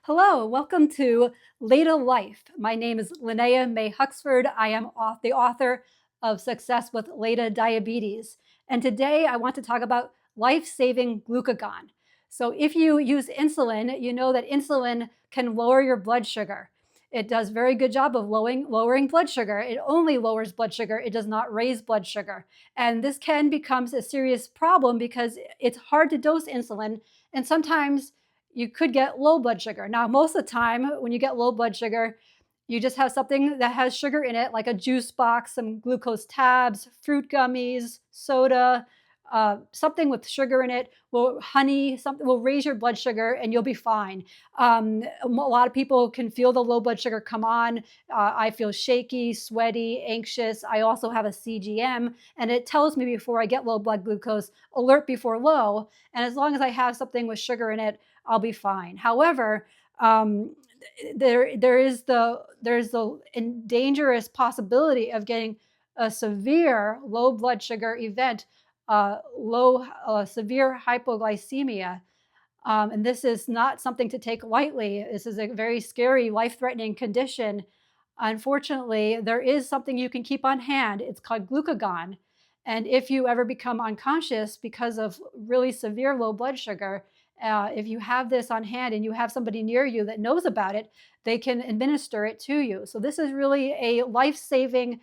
Hello, welcome to LADA Life. My name is Linnea May Huxford. I am the author of Success with LADA Diabetes. And today I want to talk about life-saving glucagon. So if you use insulin, you know that insulin can lower your blood sugar. It does a very good job of lowering blood sugar. It only lowers blood sugar. It does not raise blood sugar. And this can become a serious problem because it's hard to dose insulin. And sometimes you could get low blood sugar. Now, most of the time when you get low blood sugar, you just have something that has sugar in it, like a juice box, some glucose tabs, fruit gummies, soda, something with sugar in it, honey, something will raise your blood sugar and you'll be fine. A lot of people can feel the low blood sugar come on. I feel shaky, sweaty, anxious. I also have a CGM, and it tells me before I get low blood glucose, alert before low. And as long as I have something with sugar in it, I'll be fine. However, um, there's the dangerous possibility of getting a severe low blood sugar event, severe hypoglycemia. And this is not something to take lightly. This is a very scary, life-threatening condition. Unfortunately, there is something you can keep on hand. It's called glucagon. And if you ever become unconscious because of really severe low blood sugar, if you have this on hand and you have somebody near you that knows about it, they can administer it to you. So this is really a life-saving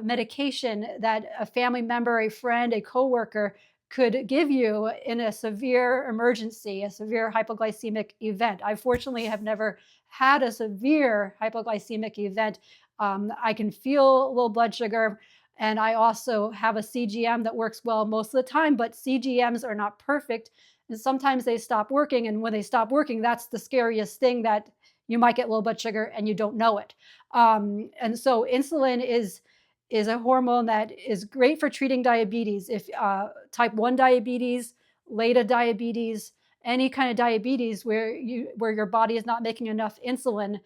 medication that a family member, a friend, a coworker could give you in a severe emergency, a severe hypoglycemic event. I fortunately have never had a severe hypoglycemic event. I can feel low blood sugar, and I also have a CGM that works well most of the time, but CGMs are not perfect. And sometimes they stop working. And when they stop working, that's the scariest thing, that you might get low blood sugar and you don't know it. And so insulin is a hormone that is great for treating diabetes. If type 1 diabetes, LADA diabetes, any kind of diabetes where your body is not making enough insulin,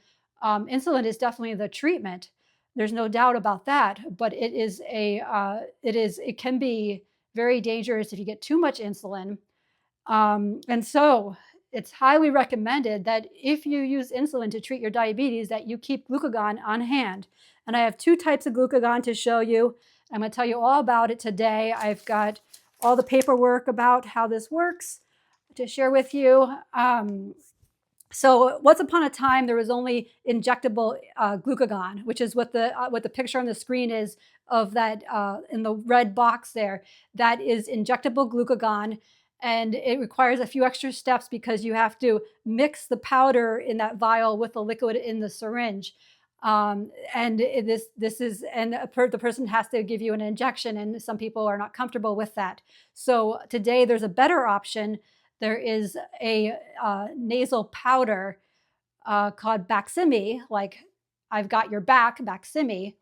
insulin is definitely the treatment. There's no doubt about that. But it can be very dangerous if you get too much insulin. And so it's highly recommended that if you use insulin to treat your diabetes, that you keep glucagon on hand. And I have two types of glucagon to show you. I'm going to tell you all about it today. I've got all the paperwork about how this works to share with you. So once upon a time, there was only injectable glucagon, which is what the picture on the screen is of that in the red box there. That is injectable glucagon. And it requires a few extra steps because you have to mix the powder in that vial with the liquid in the syringe. The person has to give you an injection, and some people are not comfortable with that. So today there's a better option. There is a nasal powder called Baqsimi, like I've got your back, Baqsimi.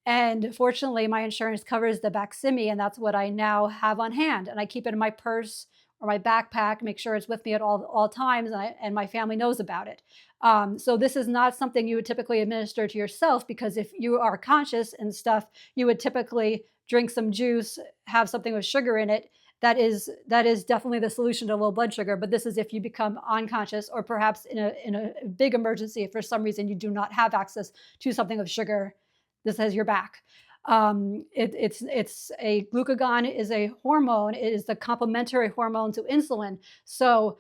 And fortunately, my insurance covers the Baqsimi, and that's what I now have on hand. And I keep it in my purse or my backpack, make sure it's with me at all times, and my family knows about it. So this is not something you would typically administer to yourself, because if you are conscious and stuff, you would typically drink some juice, have something with sugar in it. That is definitely the solution to low blood sugar. But this is if you become unconscious, or perhaps in a big emergency, if for some reason you do not have access to something with sugar. This has your back. It's a glucagon is a hormone. It is the complementary hormone to insulin. So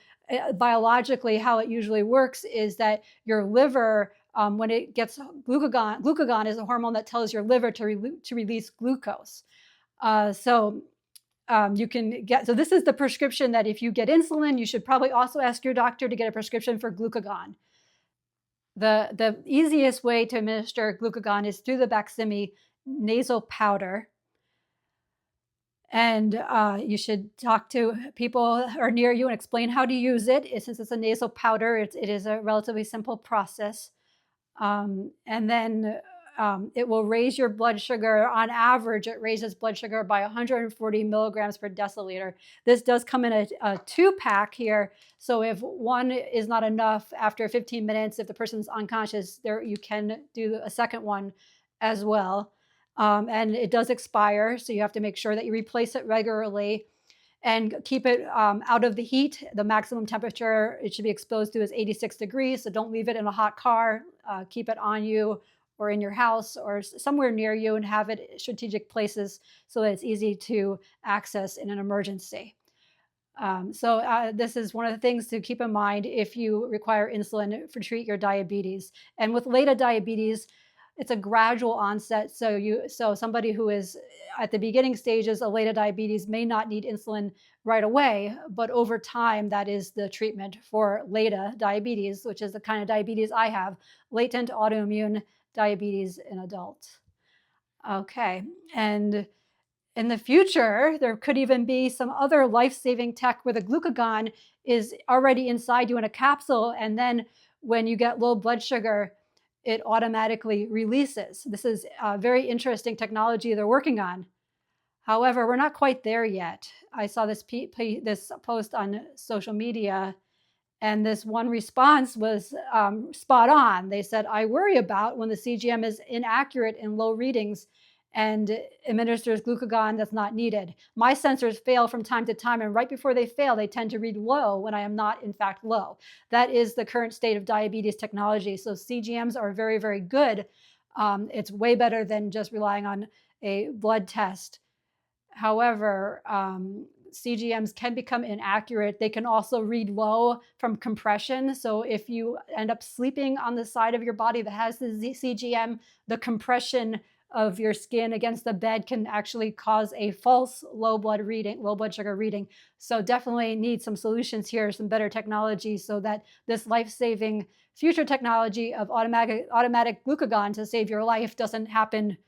biologically, how it usually works is that your liver, when it gets glucagon is a hormone that tells your liver to release glucose. You can get, so this is the prescription that if you get insulin, you should probably also ask your doctor to get a prescription for glucagon. The easiest way to administer glucagon is through the Baqsimi nasal powder. And you should talk to people who are near you and explain how to use it. Since it's a nasal powder, it is a relatively simple process. And then it will raise your blood sugar. On average, it raises blood sugar by 140 milligrams per deciliter. This does come in a 2-pack here. So if one is not enough after 15 minutes, if the person's unconscious, you can do a second one as well. And it does expire, so you have to make sure that you replace it regularly. and keep it out of the heat. The maximum temperature it should be exposed to is 86 degrees. So don't leave it in a hot car. Keep it on you or in your house or somewhere near you, and have it strategic places so that it's easy to access in an emergency. This is one of the things to keep in mind if you require insulin for treat your diabetes. And with LADA diabetes, it's a gradual onset. So somebody who is at the beginning stages of LADA diabetes may not need insulin right away, but over time, that is the treatment for LADA diabetes, which is the kind of diabetes I have, latent autoimmune diabetes in adults. Okay, and in the future, there could even be some other life-saving tech where the glucagon is already inside you in a capsule, and then when you get low blood sugar, it automatically releases. This is a very interesting technology they're working on. However, we're not quite there yet. I saw this post on social media, and this one response was spot on. They said, I worry about when the CGM is inaccurate in low readings and administers glucagon that's not needed. My sensors fail from time to time, and right before they fail, they tend to read low when I am not, in fact, low. That is the current state of diabetes technology. So CGMs are very, very good. It's way better than just relying on a blood test. However, CGMs can become inaccurate. They can also read low from compression. So if you end up sleeping on the side of your body that has the CGM, the compression of your skin against the bed can actually cause a false low blood sugar reading. So definitely need some solutions here, some better technology so that this life-saving future technology of automatic glucagon to save your life doesn't happen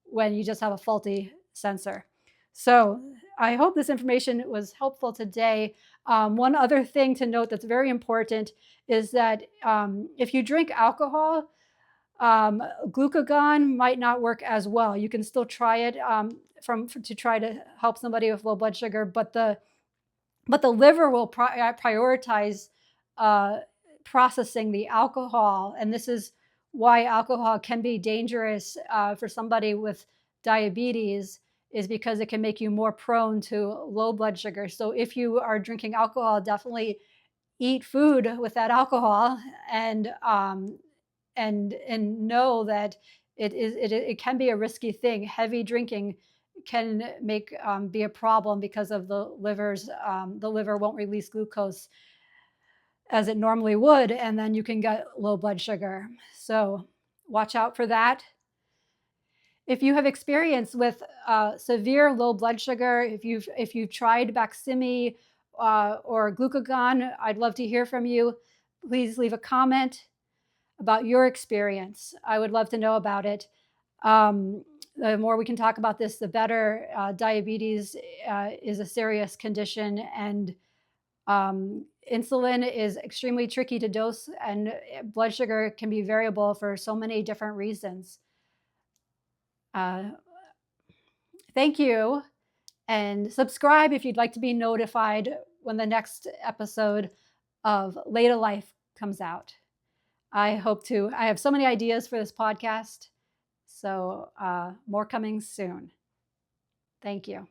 when you just have a faulty sensor. So I hope this information was helpful today. One other thing to note that's very important is that if you drink alcohol, glucagon might not work as well. You can still try it to try to help somebody with low blood sugar, but the liver will prioritize processing the alcohol, and this is why alcohol can be dangerous for somebody with diabetes, is because it can make you more prone to low blood sugar. So if you are drinking alcohol, definitely eat food with that alcohol, and know that it can be a risky thing. Heavy drinking can be a problem because of the liver won't release glucose as it normally would, and then you can get low blood sugar. So watch out for that. If you have experience with severe low blood sugar, if you've tried Baqsimi or Glucagon, I'd love to hear from you. Please leave a comment about your experience. I would love to know about it. The more we can talk about this, the better. Diabetes is a serious condition, and insulin is extremely tricky to dose, and blood sugar can be variable for so many different reasons. Thank you, and subscribe if you'd like to be notified when the next episode of LADA Life comes out. I have so many ideas for this podcast, so more coming soon. Thank you.